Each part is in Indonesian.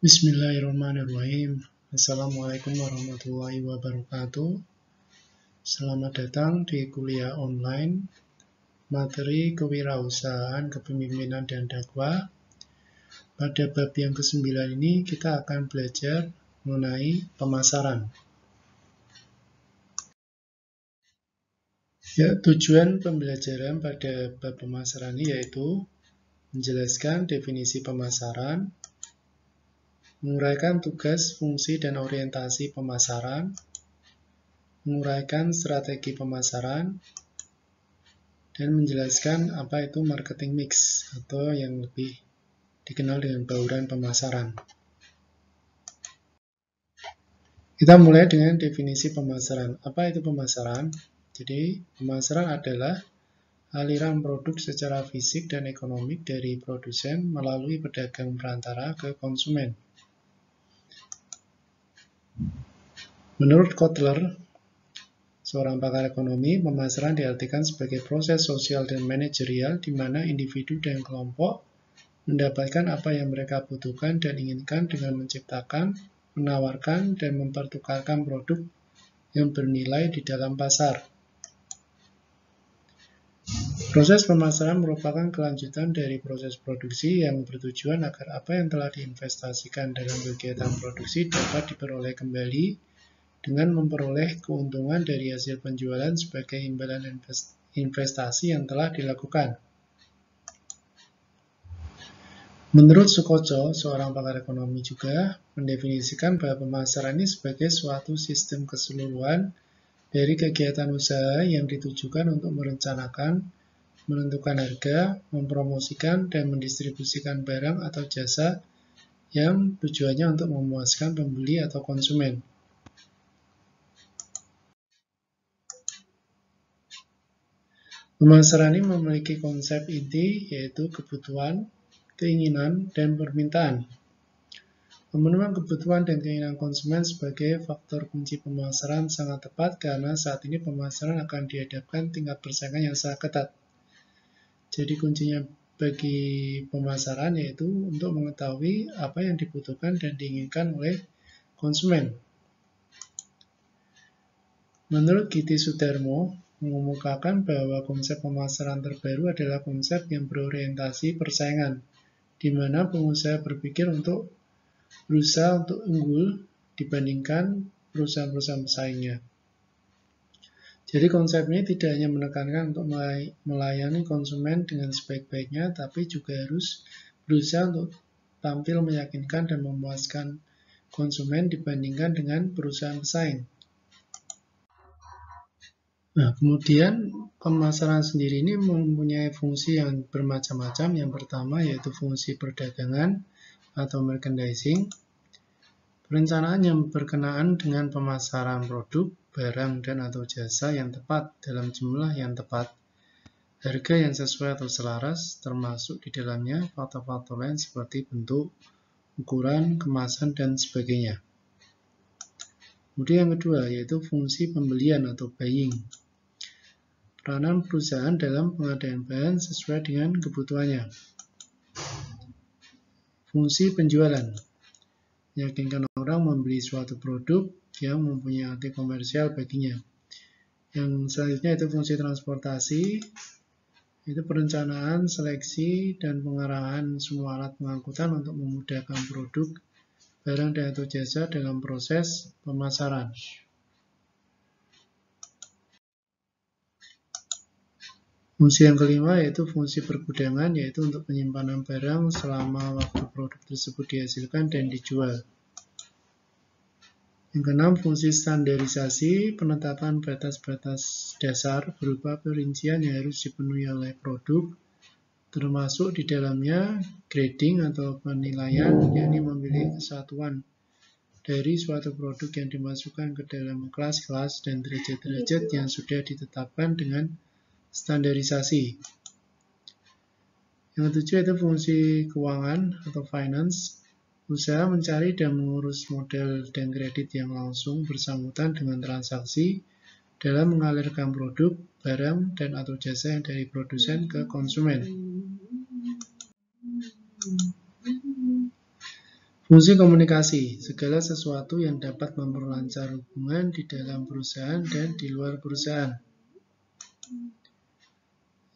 Bismillahirrahmanirrahim. Assalamualaikum warahmatullahi wabarakatuh. Selamat datang di kuliah online materi kewirausahaan, kepemimpinan, dan dakwah. Pada bab yang ke-9 ini kita akan belajar mengenai pemasaran. Ya, tujuan pembelajaran pada bab pemasaran ini yaitu menjelaskan definisi pemasaran, menguraikan tugas, fungsi, dan orientasi pemasaran, menguraikan strategi pemasaran, dan menjelaskan apa itu marketing mix atau yang lebih dikenal dengan bauran pemasaran. Kita mulai dengan definisi pemasaran. Apa itu pemasaran? Jadi, pemasaran adalah aliran produk secara fisik dan ekonomik dari produsen melalui pedagang perantara ke konsumen. Menurut Kotler, seorang pakar ekonomi, pemasaran diartikan sebagai proses sosial dan manajerial di mana individu dan kelompok mendapatkan apa yang mereka butuhkan dan inginkan dengan menciptakan, menawarkan, dan mempertukarkan produk yang bernilai di dalam pasar. Proses pemasaran merupakan kelanjutan dari proses produksi yang bertujuan agar apa yang telah diinvestasikan dalam kegiatan produksi dapat diperoleh kembali dengan memperoleh keuntungan dari hasil penjualan sebagai imbalan investasi yang telah dilakukan. Menurut Sukoco, seorang pakar ekonomi juga mendefinisikan bahwa pemasaran ini sebagai suatu sistem keseluruhan dari kegiatan usaha yang ditujukan untuk merencanakan, menentukan harga, mempromosikan, dan mendistribusikan barang atau jasa yang tujuannya untuk memuaskan pembeli atau konsumen. Pemasaran ini memiliki konsep inti yaitu kebutuhan, keinginan, dan permintaan. Memenuhi kebutuhan dan keinginan konsumen sebagai faktor kunci pemasaran sangat tepat karena saat ini pemasaran akan dihadapkan tingkat persaingan yang sangat ketat. Jadi kuncinya bagi pemasaran yaitu untuk mengetahui apa yang dibutuhkan dan diinginkan oleh konsumen. Menurut Giti Sudarmo, mengemukakan bahwa konsep pemasaran terbaru adalah konsep yang berorientasi persaingan, di mana pengusaha berpikir untuk berusaha untuk unggul dibandingkan perusahaan-perusahaan pesaingnya. Jadi konsep ini tidak hanya menekankan untuk melayani konsumen dengan sebaik-baiknya, tapi juga harus berusaha untuk tampil meyakinkan dan memuaskan konsumen dibandingkan dengan perusahaan pesaing. Nah, kemudian pemasaran sendiri ini mempunyai fungsi yang bermacam-macam. Yang pertama yaitu fungsi perdagangan atau merchandising. Perencanaan yang berkenaan dengan pemasaran produk, barang, dan atau jasa yang tepat dalam jumlah yang tepat, harga yang sesuai atau selaras, termasuk di dalamnya faktor-faktor lain seperti bentuk, ukuran, kemasan, dan sebagainya. Kemudian yang kedua yaitu fungsi pembelian atau buying. Peranan perusahaan dalam pengadaan bahan sesuai dengan kebutuhannya. Fungsi penjualan. Meyakinkan orang membeli suatu produk yang mempunyai arti komersial baginya. Yang selanjutnya itu fungsi transportasi. Itu perencanaan, seleksi, dan pengarahan semua alat pengangkutan untuk memudahkan produk, barang, dan atau jasa dalam proses pemasaran. Fungsi yang kelima yaitu fungsi pergudangan, yaitu untuk penyimpanan barang selama waktu produk tersebut dihasilkan dan dijual. Yang keenam, fungsi standarisasi, penetapan batas-batas dasar berupa perincian yang harus dipenuhi oleh produk, termasuk di dalamnya grading atau penilaian, yakni memilih kesatuan dari suatu produk yang dimasukkan ke dalam kelas-kelas dan derajat-derajat yang sudah ditetapkan dengan standarisasi. Yang ketujuh itu fungsi keuangan atau finance, usaha mencari dan mengurus modal dan kredit yang langsung bersangkutan dengan transaksi dalam mengalirkan produk, barang, dan atau jasa yang dari produsen ke konsumen. Fungsi komunikasi, segala sesuatu yang dapat memperlancar hubungan di dalam perusahaan dan di luar perusahaan.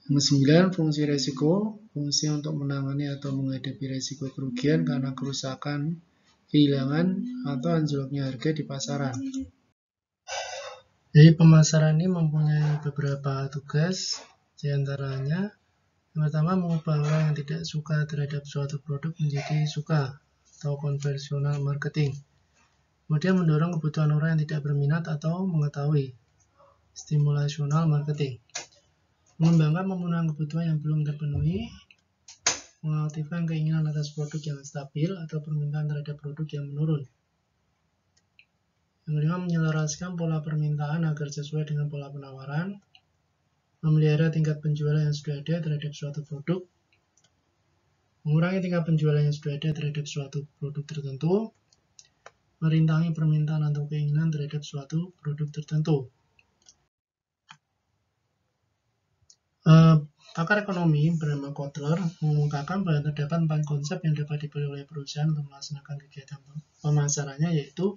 Yang 9, fungsi resiko, fungsi untuk menangani atau menghadapi resiko kerugian karena kerusakan, kehilangan, atau anjloknya harga di pasaran. Jadi pemasaran ini mempunyai beberapa tugas, diantaranya yang pertama mengubah orang yang tidak suka terhadap suatu produk menjadi suka atau konversional marketing. Kemudian mendorong kebutuhan orang yang tidak berminat atau mengetahui, stimulational marketing. Mengembangkan pemenuhan kebutuhan yang belum terpenuhi, mengaktifkan keinginan atas produk yang stabil atau permintaan terhadap produk yang menurun. Yang kelima, menyelaraskan pola permintaan agar sesuai dengan pola penawaran, memelihara tingkat penjualan yang sudah ada terhadap suatu produk, mengurangi tingkat penjualan yang sudah ada terhadap suatu produk tertentu, merintangi permintaan atau keinginan terhadap suatu produk tertentu. Pakar ekonomi bernama Kotler mengungkapkan bahwa terdapat 4 konsep yang dapat dipilih oleh perusahaan untuk melaksanakan kegiatan pemasarannya, yaitu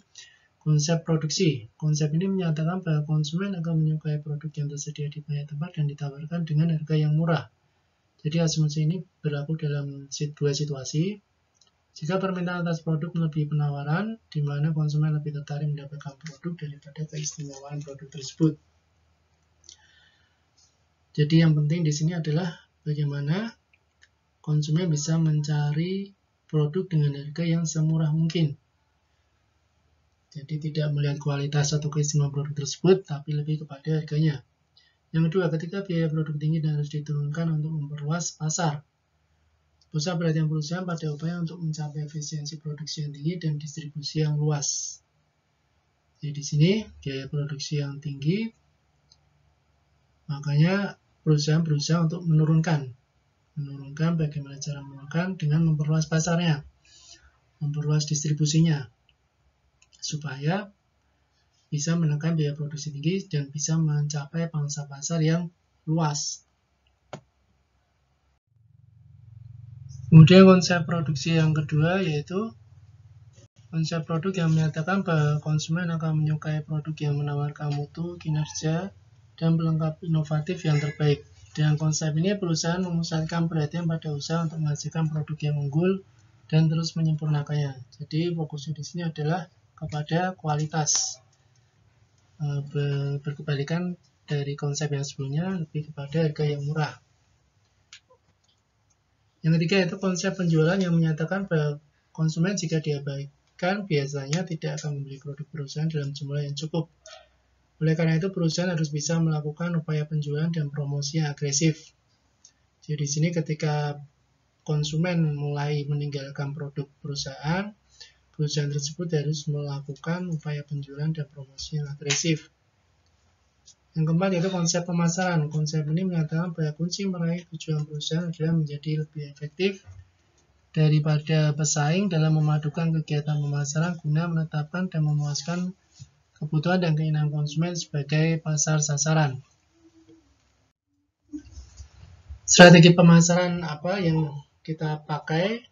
konsep produksi. Konsep ini menyatakan bahwa konsumen akan menyukai produk yang tersedia di banyak tempat dan ditawarkan dengan harga yang murah. Jadi asumsi ini berlaku dalam dua situasi. Jika permintaan atas produk melebihi penawaran, di mana konsumen lebih tertarik mendapatkan produk daripada keistimewaan produk tersebut. Jadi yang penting di sini adalah bagaimana konsumen bisa mencari produk dengan harga yang semurah mungkin. Jadi tidak melihat kualitas atau keistimewaan produk tersebut, tapi lebih kepada harganya. Yang kedua, ketika biaya produk tinggi dan harus diturunkan untuk memperluas pasar. Pusat perhatian perusahaan pada upaya untuk mencapai efisiensi produksi yang tinggi dan distribusi yang luas. Jadi di sini biaya produksi yang tinggi, makanya perusahaan berusaha untuk menurunkan bagaimana cara menurunkan dengan memperluas pasarnya, memperluas distribusinya, supaya bisa menekan biaya produksi tinggi dan bisa mencapai pangsa pasar yang luas. Kemudian konsep produksi yang kedua yaitu konsep produk yang menyatakan bahwa konsumen akan menyukai produk yang menawarkan mutu, kinerja, dan pelengkap inovatif yang terbaik. Dengan konsep ini, perusahaan memusatkan perhatian pada usaha untuk menghasilkan produk yang unggul dan terus menyempurnakannya. Jadi fokusnya di sini adalah kepada kualitas. Berkebalikan dari konsep yang sebelumnya, lebih kepada harga yang murah. Yang ketiga yaitu konsep penjualan yang menyatakan bahwa konsumen jika diabaikan biasanya tidak akan membeli produk perusahaan dalam jumlah yang cukup. Oleh karena itu, perusahaan harus bisa melakukan upaya penjualan dan promosi yang agresif. Jadi di sini ketika konsumen mulai meninggalkan produk perusahaan tersebut harus melakukan upaya penjualan dan promosi yang agresif. Yang keempat yaitu konsep pemasaran. Konsep ini menyatakan bahwa kunci meraih tujuan perusahaan adalah menjadi lebih efektif daripada pesaing dalam memadukan kegiatan pemasaran guna menetapkan dan memuaskan kebutuhan dan keinginan konsumen sebagai pasar sasaran. Strategi pemasaran apa yang kita pakai?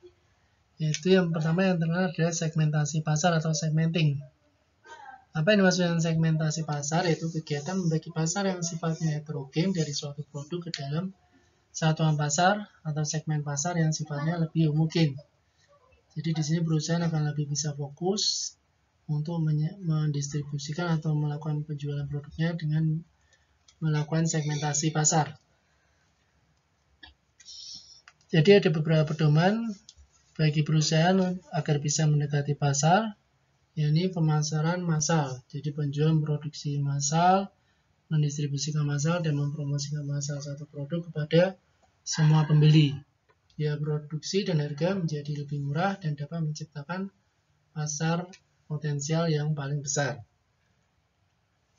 Yaitu yang pertama yang terkenal adalah segmentasi pasar atau segmenting. Apa yang dimaksud dengan segmentasi pasar? Yaitu kegiatan membagi pasar yang sifatnya heterogen dari suatu produk ke dalam satuan pasar atau segmen pasar yang sifatnya lebih homogen. Jadi di sini perusahaan akan lebih bisa fokus untuk mendistribusikan atau melakukan penjualan produknya dengan melakukan segmentasi pasar. Jadi ada beberapa pedoman bagi perusahaan agar bisa mendekati pasar, yakni pemasaran massal. Jadi penjualan produksi massal, mendistribusikan massal, dan mempromosikan massal satu produk kepada semua pembeli. Biaya produksi dan harga menjadi lebih murah dan dapat menciptakan pasar potensial yang paling besar.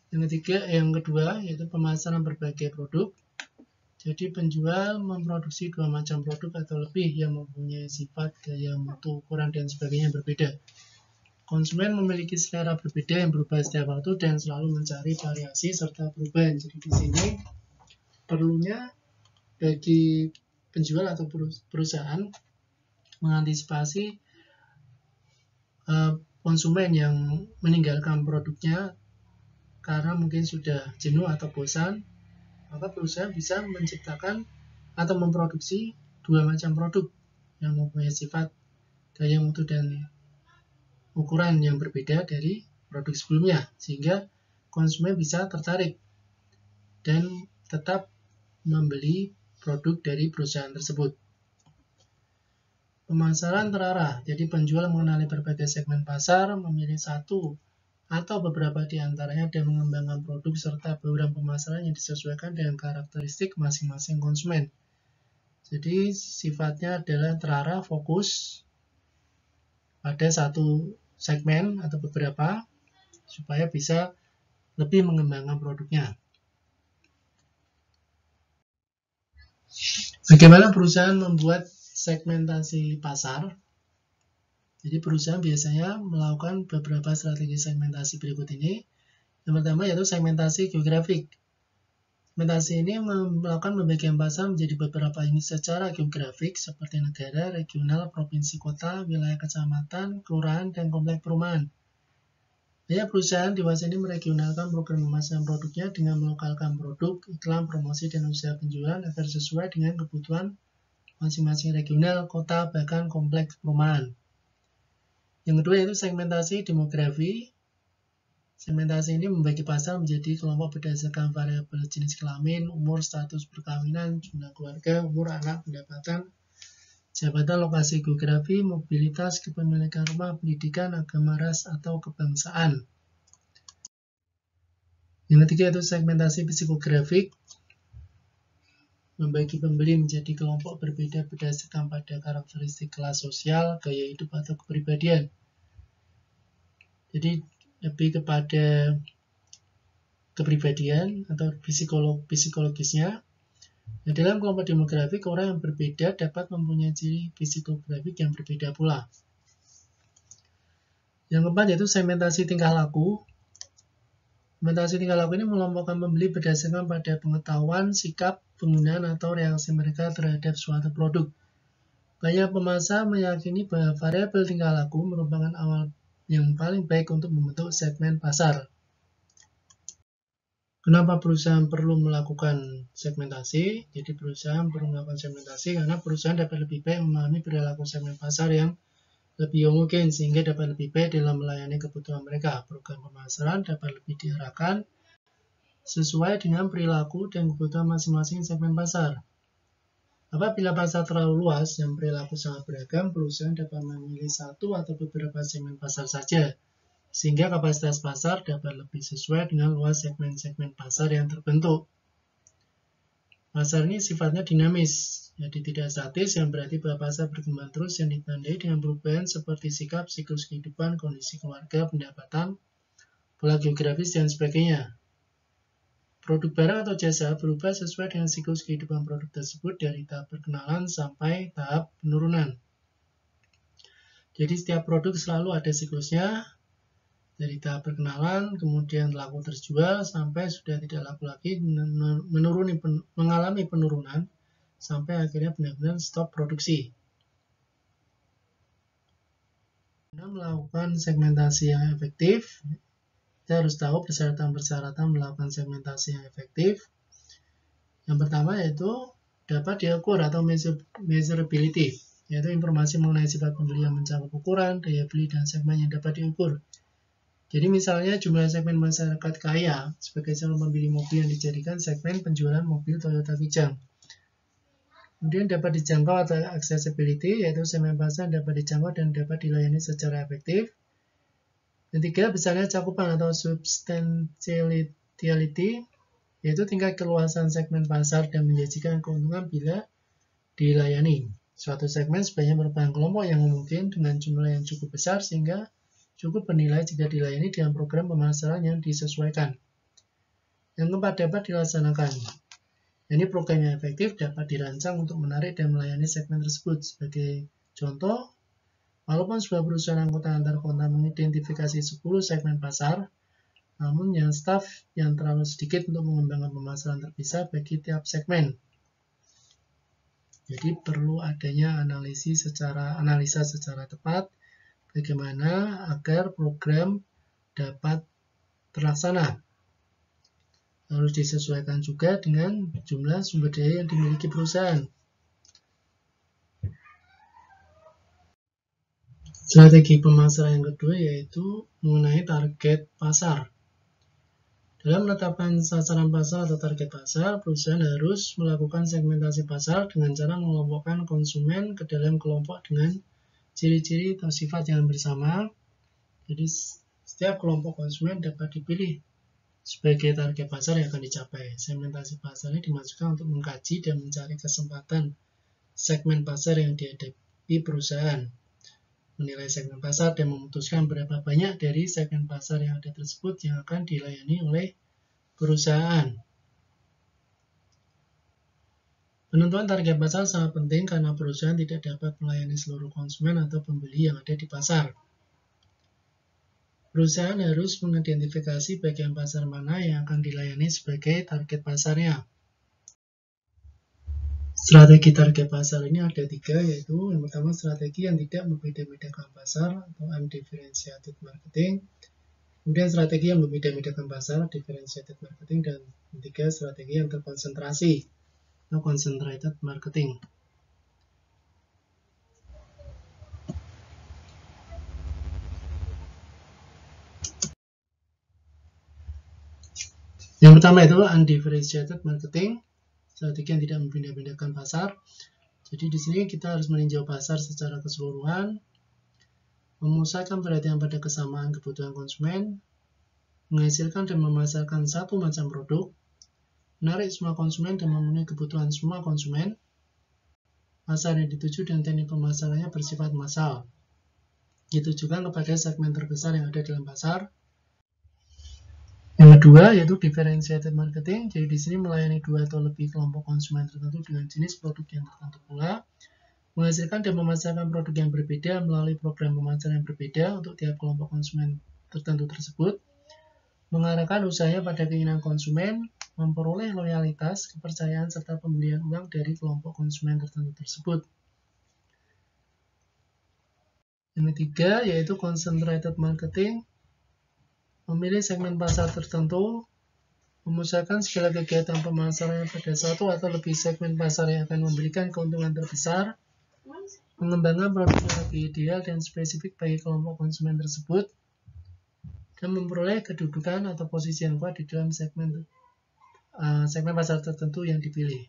Yang kedua yaitu pemasaran berbagai produk. Jadi penjual memproduksi 2 macam produk atau lebih yang mempunyai sifat, gaya, mutu, ukuran, dan sebagainya berbeda. Konsumen memiliki selera berbeda yang berubah setiap waktu dan selalu mencari variasi serta perubahan. Jadi di sini perlunya bagi penjual atau perusahaan mengantisipasi konsumen yang meninggalkan produknya karena mungkin sudah jenuh atau bosan, maka perusahaan bisa menciptakan atau memproduksi dua macam produk yang mempunyai sifat daya mutu dan ukuran yang berbeda dari produk sebelumnya, sehingga konsumen bisa tertarik dan tetap membeli produk dari perusahaan tersebut. Pemasaran terarah, jadi penjual mengenali berbagai segmen pasar, memilih satu atau beberapa di antaranya dan mengembangkan produk serta program pemasaran yang disesuaikan dengan karakteristik masing-masing konsumen. Jadi sifatnya adalah terarah, fokus pada satu segmen atau beberapa supaya bisa lebih mengembangkan produknya. Bagaimana perusahaan membuat segmentasi pasar? Jadi perusahaan biasanya melakukan beberapa strategi segmentasi berikut ini. Yang pertama yaitu segmentasi geografik. Segmentasi ini melakukan pembagian pasar menjadi beberapa unit secara geografik seperti negara, regional, provinsi, kota, wilayah kecamatan, kelurahan, dan kompleks perumahan. Banyak perusahaan dewasa ini meregionalkan program pemasaran produknya dengan melokalkan produk, iklan, promosi, dan usaha penjualan agar sesuai dengan kebutuhan masing-masing regional, kota, bahkan kompleks perumahan. Yang kedua yaitu segmentasi demografi. Segmentasi ini membagi pasar menjadi kelompok berdasarkan variabel jenis kelamin, umur, status perkawinan, jumlah keluarga, umur anak, pendapatan, jabatan, lokasi geografi, mobilitas, kepemilikan rumah, pendidikan, agama, ras, atau kebangsaan. Yang ketiga yaitu segmentasi psikografik. Membagi pembeli menjadi kelompok berbeda berdasarkan pada karakteristik kelas sosial, gaya hidup, atau kepribadian. Jadi lebih kepada kepribadian atau psikologisnya. Nah, dalam kelompok demografik, orang yang berbeda dapat mempunyai ciri psikografik yang berbeda pula. Yang keempat yaitu segmentasi tingkah laku. Segmentasi tingkah laku ini mengelompokkan pembeli berdasarkan pada pengetahuan, sikap, penggunaan, atau reaksi mereka terhadap suatu produk. Banyak pemasar meyakini bahwa variabel tingkah laku merupakan awal yang paling baik untuk membentuk segmen pasar. Kenapa perusahaan perlu melakukan segmentasi? Jadi perusahaan perlu melakukan segmentasi karena perusahaan dapat lebih baik memahami perilaku segmen pasar yang lebih homogen sehingga dapat lebih baik dalam melayani kebutuhan mereka. Program pemasaran dapat lebih diarahkan sesuai dengan perilaku dan kebutuhan masing-masing segmen pasar. Apabila pasar terlalu luas dan perilaku sangat beragam, perusahaan dapat memilih satu atau beberapa segmen pasar saja, sehingga kapasitas pasar dapat lebih sesuai dengan luas segmen-segmen pasar yang terbentuk. Pasar ini sifatnya dinamis, jadi tidak statis, yang berarti bahwa pasar berkembang terus yang ditandai dengan perubahan seperti sikap, siklus kehidupan, kondisi keluarga, pendapatan, pola geografis, dan sebagainya. Produk barang atau jasa berubah sesuai dengan siklus kehidupan produk tersebut dari tahap perkenalan sampai tahap penurunan. Jadi setiap produk selalu ada siklusnya, dari tahap perkenalan, kemudian laku terjual, sampai sudah tidak laku lagi, mengalami penurunan, sampai akhirnya benar-benar stop produksi. Kita melakukan segmentasi yang efektif, kita harus tahu persyaratan-persyaratan melakukan segmentasi yang efektif. Yang pertama yaitu dapat diukur atau measurability, yaitu informasi mengenai sifat pembeli yang mencakup ukuran, daya beli, dan segmen yang dapat diukur. Jadi misalnya jumlah segmen masyarakat kaya sebagai calon pembeli mobil yang dijadikan segmen penjualan mobil Toyota Kijang. Kemudian dapat dijangkau atau accessibility, yaitu segmen pasar dapat dijangkau dan dapat dilayani secara efektif. Ketiga, besarnya cakupan atau substantiality, yaitu tingkat keluasan segmen pasar dan menjanjikan keuntungan bila dilayani. Suatu segmen sebaiknya merupakan kelompok yang mungkin dengan jumlah yang cukup besar sehingga cukup bernilai jika dilayani dengan program pemasaran yang disesuaikan. Yang keempat, dapat dilaksanakan. Ini program yang efektif dapat dirancang untuk menarik dan melayani segmen tersebut. Sebagai contoh, walaupun sebuah perusahaan angkutan antar kota mengidentifikasi 10 segmen pasar, namun yang staf yang terlalu sedikit untuk mengembangkan pemasaran terpisah bagi tiap segmen. Jadi perlu adanya analisa secara tepat bagaimana agar program dapat terlaksana. Harus disesuaikan juga dengan jumlah sumber daya yang dimiliki perusahaan. Strategi pemasaran yang kedua yaitu mengenai target pasar. Dalam menetapkan sasaran pasar atau target pasar, perusahaan harus melakukan segmentasi pasar dengan cara mengelompokkan konsumen ke dalam kelompok dengan ciri-ciri atau sifat yang bersama. Jadi setiap kelompok konsumen dapat dipilih sebagai target pasar yang akan dicapai. Segmentasi pasar ini dimaksudkan untuk mengkaji dan mencari kesempatan segmen pasar yang dihadapi perusahaan, menilai segmen pasar dan memutuskan berapa banyak dari segmen pasar yang ada tersebut yang akan dilayani oleh perusahaan. Penentuan target pasar sangat penting karena perusahaan tidak dapat melayani seluruh konsumen atau pembeli yang ada di pasar. Perusahaan harus mengidentifikasi bagian pasar mana yang akan dilayani sebagai target pasarnya. Strategi target pasar ini ada 3, yaitu yang pertama strategi yang tidak membeda-bedakan pasar atau undifferentiated marketing, kemudian strategi yang membeda-bedakan pasar, differentiated marketing, dan ketiga strategi yang terkonsentrasi atau concentrated marketing. Yang pertama itu undifferentiated marketing, strategi yang tidak membeda-bedakan pasar. Jadi di sini kita harus meninjau pasar secara keseluruhan, memusatkan perhatian pada kesamaan kebutuhan konsumen, menghasilkan dan memasarkan satu macam produk, menarik semua konsumen dan memenuhi kebutuhan semua konsumen, pasar yang dituju dan teknik pemasarannya bersifat massal, ditujukan kepada segmen terbesar yang ada dalam pasar. Yang kedua yaitu differentiated marketing, jadi di sini melayani 2 atau lebih kelompok konsumen tertentu dengan jenis produk yang tertentu pula, menghasilkan dan memasarkan produk yang berbeda melalui program pemasaran yang berbeda untuk tiap kelompok konsumen tertentu tersebut, mengarahkan usahanya pada keinginan konsumen, memperoleh loyalitas, kepercayaan, serta pembelian ulang dari kelompok konsumen tertentu tersebut. Yang ketiga yaitu concentrated marketing, memilih segmen pasar tertentu, memusatkan segala kegiatan pemasaran pada satu atau lebih segmen pasar yang akan memberikan keuntungan terbesar, mengembangkan produk yang lebih ideal dan spesifik bagi kelompok konsumen tersebut, dan memperoleh kedudukan atau posisi yang kuat di dalam segmen pasar tertentu yang dipilih.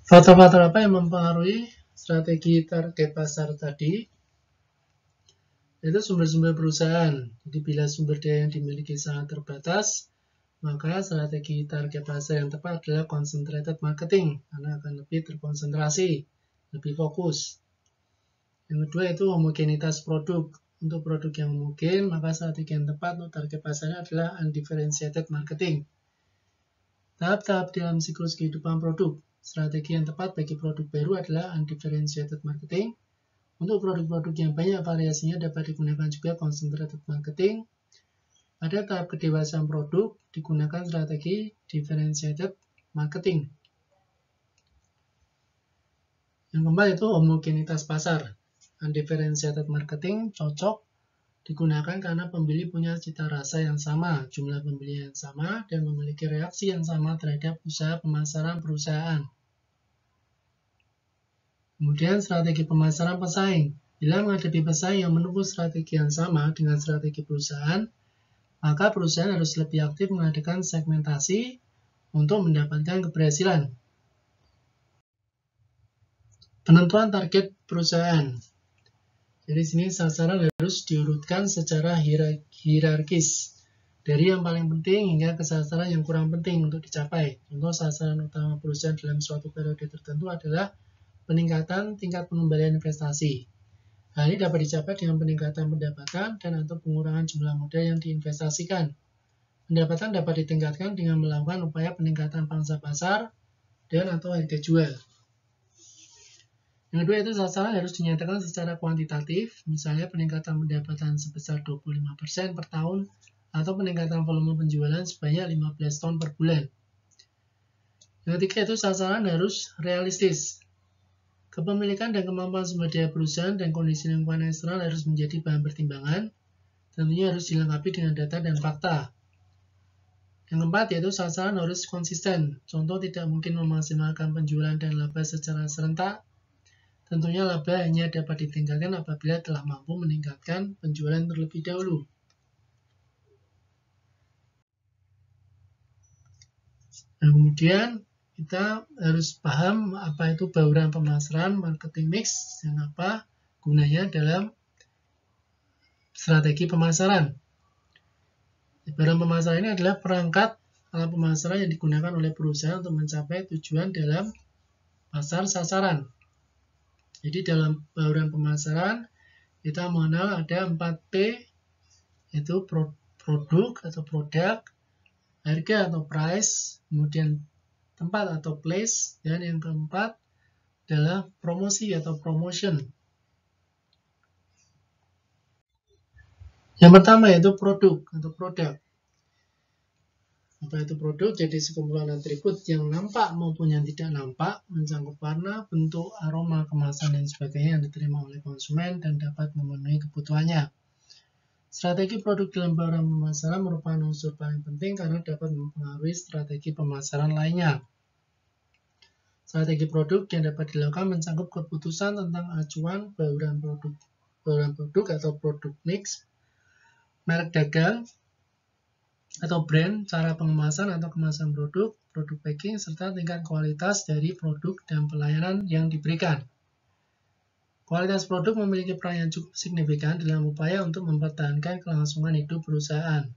Faktor-faktor apa yang mempengaruhi strategi target pasar tadi? Yaitu sumber-sumber perusahaan. Jadi bila sumber daya yang dimiliki sangat terbatas, maka strategi target pasar yang tepat adalah concentrated marketing, karena akan lebih terkonsentrasi, lebih fokus. Yang kedua itu homogenitas produk. Untuk produk yang homogen, maka strategi yang tepat untuk target pasarnya adalah undifferentiated marketing. Tahap-tahap dalam siklus kehidupan produk. Strategi yang tepat bagi produk baru adalah undifferentiated marketing. Untuk produk-produk yang banyak variasinya dapat digunakan juga concentrated marketing. Pada tahap kedewasaan produk digunakan strategi differentiated marketing. Yang keempat itu homogenitas pasar. Undifferentiated marketing cocok digunakan karena pembeli punya cita rasa yang sama, jumlah pembeli yang sama, dan memiliki reaksi yang sama terhadap usaha pemasaran perusahaan. Kemudian strategi pemasaran pesaing. Bila menghadapi pesaing yang menempuh strategi yang sama dengan strategi perusahaan, maka perusahaan harus lebih aktif mengadakan segmentasi untuk mendapatkan keberhasilan. Penentuan target perusahaan. Jadi sini sasaran harus diurutkan secara hierarkis, dari yang paling penting hingga ke sasaran yang kurang penting untuk dicapai. Contoh sasaran utama perusahaan dalam suatu periode tertentu adalah peningkatan tingkat pengembalian investasi. Hal ini dapat dicapai dengan peningkatan pendapatan dan atau pengurangan jumlah modal yang diinvestasikan. Pendapatan dapat ditingkatkan dengan melakukan upaya peningkatan pangsa pasar dan atau harga jual. Yang kedua itu sasaran harus dinyatakan secara kuantitatif, misalnya peningkatan pendapatan sebesar 25% per tahun atau peningkatan volume penjualan sebanyak 15 ton per bulan. Yang ketiga itu sasaran harus realistis. Kepemilikan dan kemampuan sumber daya perusahaan dan kondisi lingkungan eksternal harus menjadi bahan pertimbangan. Tentunya harus dilengkapi dengan data dan fakta. Yang keempat yaitu sasaran harus konsisten. Contoh, tidak mungkin memaksimalkan penjualan dan laba secara serentak. Tentunya laba hanya dapat ditingkatkan apabila telah mampu meningkatkan penjualan terlebih dahulu. Dan kemudian kita harus paham apa itu bauran pemasaran, marketing mix, dan apa gunanya dalam strategi pemasaran. Bauran pemasaran ini adalah perangkat alat pemasaran yang digunakan oleh perusahaan untuk mencapai tujuan dalam pasar sasaran. Jadi dalam bauran pemasaran kita mengenal ada 4P, yaitu produk atau produk, harga atau price, kemudian tempat atau place, dan yang keempat adalah promosi atau promotion. Yang pertama yaitu produk atau produk. Apa itu produk? Jadi sekumpulan atribut yang nampak maupun yang tidak nampak, mencakup warna, bentuk, aroma, kemasan, dan sebagainya yang diterima oleh konsumen dan dapat memenuhi kebutuhannya. Strategi produk dalam bauran pemasaran merupakan unsur paling penting karena dapat mempengaruhi strategi pemasaran lainnya. Strategi produk yang dapat dilakukan mencakup keputusan tentang acuan bauran produk atau produk mix, merek dagang atau brand, cara pengemasan atau kemasan produk, produk packing, serta tingkat kualitas dari produk dan pelayanan yang diberikan. Kualitas produk memiliki peran yang cukup signifikan dalam upaya untuk mempertahankan kelangsungan hidup perusahaan.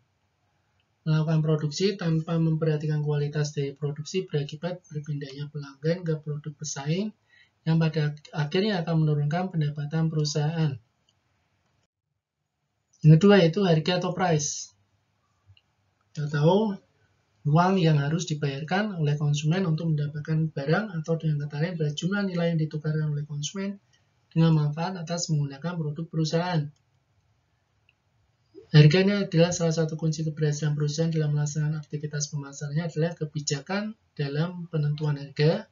Melakukan produksi tanpa memperhatikan kualitas dari produksi berakibat berpindahnya pelanggan ke produk pesaing yang pada akhirnya akan menurunkan pendapatan perusahaan. Yang kedua yaitu harga atau price. Kita tahu uang yang harus dibayarkan oleh konsumen untuk mendapatkan barang atau dengan kata lain adalah jumlah nilai yang ditukarkan oleh konsumen dengan manfaat atas menggunakan produk perusahaan. Harganya adalah salah satu kunci keberhasilan perusahaan dalam melaksanakan aktivitas pemasarannya adalah kebijakan dalam penentuan harga.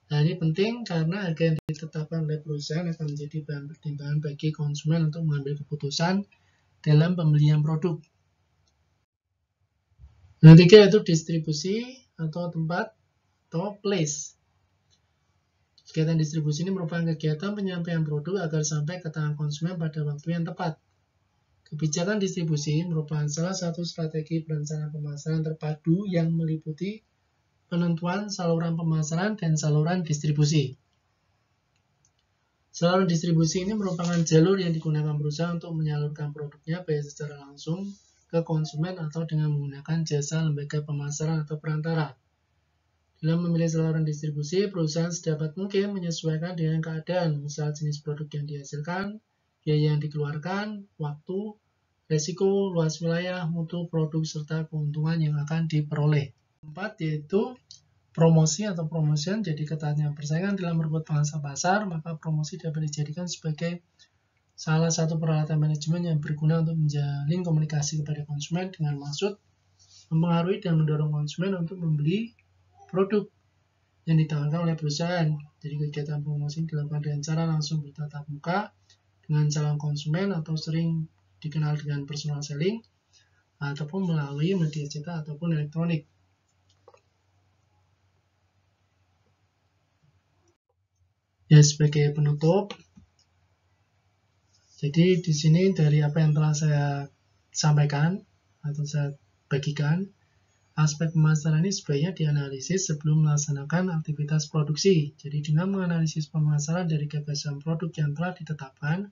Hal ini penting karena harga yang ditetapkan oleh perusahaan akan menjadi bahan pertimbangan bagi konsumen untuk mengambil keputusan dalam pembelian produk. Yang ketiga yaitu distribusi atau tempat atau place. Kegiatan distribusi ini merupakan kegiatan penyampaian produk agar sampai ke tangan konsumen pada waktu yang tepat. Kebijakan distribusi merupakan salah satu strategi perencanaan pemasaran terpadu yang meliputi penentuan saluran pemasaran dan saluran distribusi. Saluran distribusi ini merupakan jalur yang digunakan perusahaan untuk menyalurkan produknya baik secara langsung ke konsumen atau dengan menggunakan jasa lembaga pemasaran atau perantara. Dalam memilih saluran distribusi, perusahaan sedapat mungkin menyesuaikan dengan keadaan, misal jenis produk yang dihasilkan, biaya yang dikeluarkan, waktu, resiko, luas wilayah, mutu produk, serta keuntungan yang akan diperoleh. Keempat yaitu promosi atau promotion. Jadi ketatnya persaingan dalam merebut pangsa pasar, maka promosi dapat dijadikan sebagai salah satu peralatan manajemen yang berguna untuk menjalin komunikasi kepada konsumen dengan maksud mempengaruhi dan mendorong konsumen untuk membeli produk yang ditawarkan oleh perusahaan. Jadi kegiatan promosi dilakukan dengan cara langsung bertatap muka dengan calon konsumen atau sering dikenal dengan personal selling ataupun melalui media cetak ataupun elektronik. Ya, sebagai penutup, jadi di sini dari apa yang telah saya sampaikan atau saya bagikan, aspek pemasaran ini sebaiknya dianalisis sebelum melaksanakan aktivitas produksi. Jadi dengan menganalisis pemasaran dari gagasan produk yang telah ditetapkan,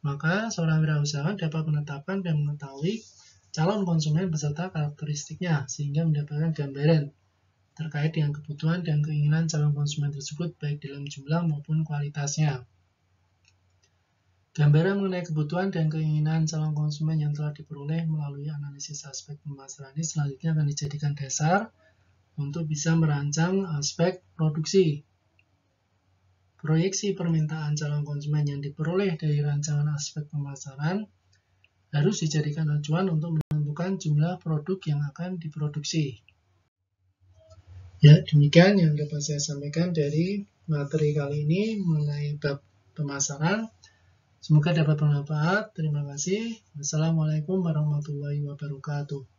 maka seorang wirausahawan dapat menetapkan dan mengetahui calon konsumen beserta karakteristiknya sehingga mendapatkan gambaran terkait dengan kebutuhan dan keinginan calon konsumen tersebut baik dalam jumlah maupun kualitasnya. Gambaran mengenai kebutuhan dan keinginan calon konsumen yang telah diperoleh melalui analisis aspek pemasaran ini selanjutnya akan dijadikan dasar untuk bisa merancang aspek produksi. Proyeksi permintaan calon konsumen yang diperoleh dari rancangan aspek pemasaran harus dijadikan acuan untuk menentukan jumlah produk yang akan diproduksi. Ya, demikian yang dapat saya sampaikan dari materi kali ini mengenai bab pemasaran. Semoga dapat bermanfaat. Terima kasih. Wassalamualaikum warahmatullahi wabarakatuh.